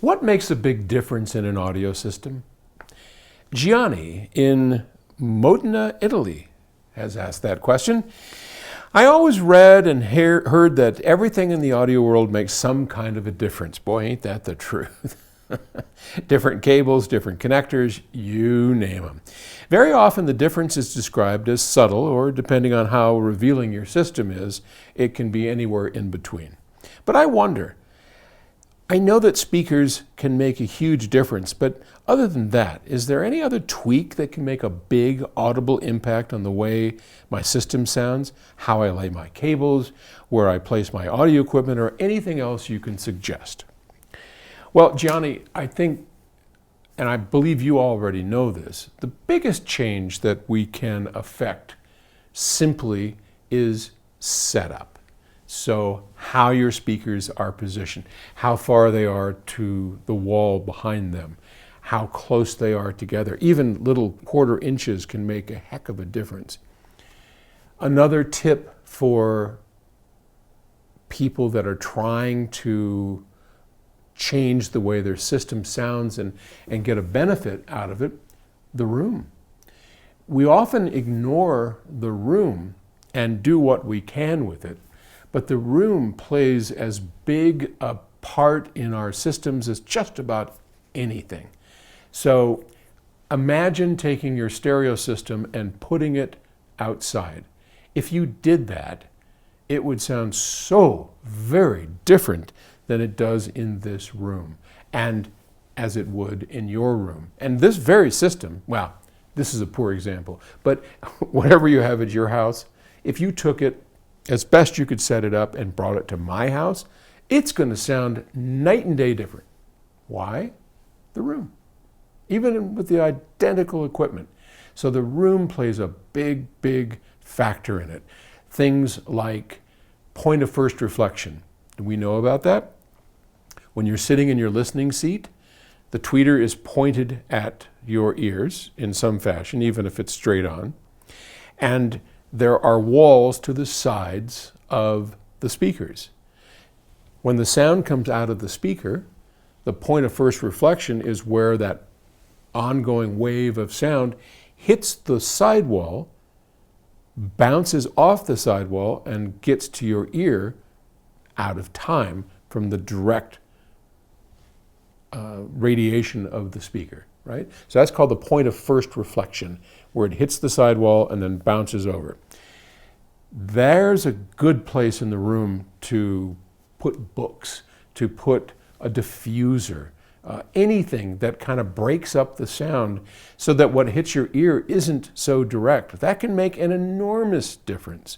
What makes a big difference in an audio system? Gianni in Modena, Italy has asked that question. I always read and heard that everything in the audio world makes some kind of a difference. Boy, ain't that the truth. Different cables, different connectors, you name them. Very often the difference is described as subtle, or depending on how revealing your system is, it can be anywhere in between. But I wonder, I know that speakers can make a huge difference, but other than that, is there any other tweak that can make a big audible impact on the way my system sounds, how I lay my cables, where I place my audio equipment, or anything else you can suggest? Well, Gianni, I think, and I believe you already know this, the biggest change that we can affect simply is setup. So how your speakers are positioned, how far they are to the wall behind them, how close they are together. Even little quarter inches can make a heck of a difference. Another tip for people that are trying to change the way their system sounds and get a benefit out of it, the room. We often ignore the room and do what we can with it, but the room plays as big a part in our systems as just about anything. So imagine taking your stereo system and putting it outside. If you did that, it would sound so very different than it does in this room, and as it would in your room. And this very system, well, this is a poor example, but whatever you have at your house, if you took it as best you could set it up and brought it to my house, it's going to sound night and day different. Why? The room. Even with the identical equipment. So the room plays a big, big factor in it. Things like point of first reflection. Do we know about that? When you're sitting in your listening seat, the tweeter is pointed at your ears in some fashion, even if it's straight on. And there are walls to the sides of the speakers. When the sound comes out of the speaker, the point of first reflection is where that ongoing wave of sound hits the sidewall, bounces off the sidewall, and gets to your ear out of time from the direct radiation of the speaker, right? So that's called the point of first reflection, where it hits the sidewall and then bounces over. There's a good place in the room to put books, to put a diffuser, anything that kind of breaks up the sound so that what hits your ear isn't so direct. That can make an enormous difference.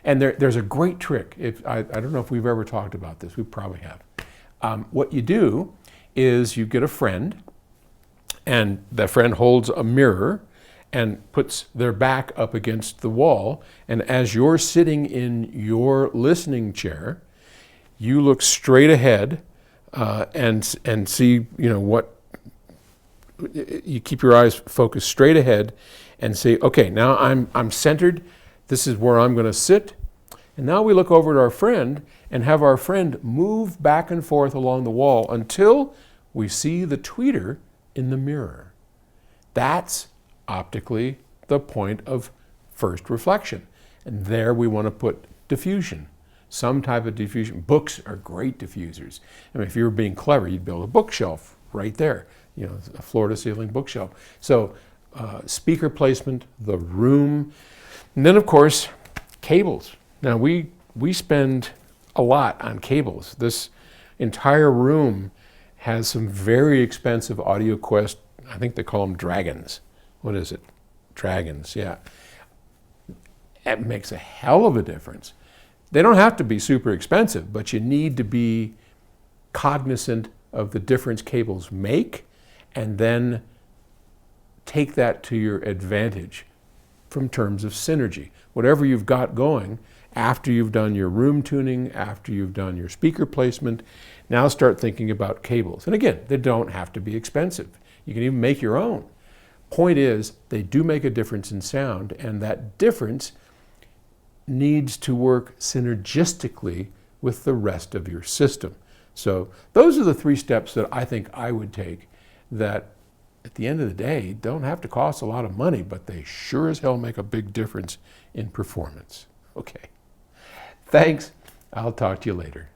And there's a great trick. I don't know if we've ever talked about this. We probably have. What you do is you get a friend, and that friend holds a mirror and puts their back up against the wall. And as you're sitting in your listening chair, you look straight ahead and see, what you keep your eyes focused straight ahead and say, okay, now I'm centered. This is where I'm going to sit. And now we look over at our friend and have our friend move back and forth along the wall until we see the tweeter in the mirror. That's optically the point of first reflection. And there we want to put diffusion, some type of diffusion. Books are great diffusers. I mean, if you were being clever, you'd build a bookshelf right there, a floor-to-ceiling bookshelf. So speaker placement, the room, and then of course, cables. Now we spend a lot on cables. This entire room has some very expensive AudioQuest, I think they call them Dragons. What is it? Dragons, yeah. It makes a hell of a difference. They don't have to be super expensive, but you need to be cognizant of the difference cables make and then take that to your advantage from terms of synergy. Whatever you've got going, after you've done your room tuning, after you've done your speaker placement, now start thinking about cables. And again, they don't have to be expensive. You can even make your own. Point is, they do make a difference in sound, and that difference needs to work synergistically with the rest of your system. So those are the 3 steps that I think I would take that at the end of the day don't have to cost a lot of money, but they sure as hell make a big difference in performance. Okay. Thanks. I'll talk to you later.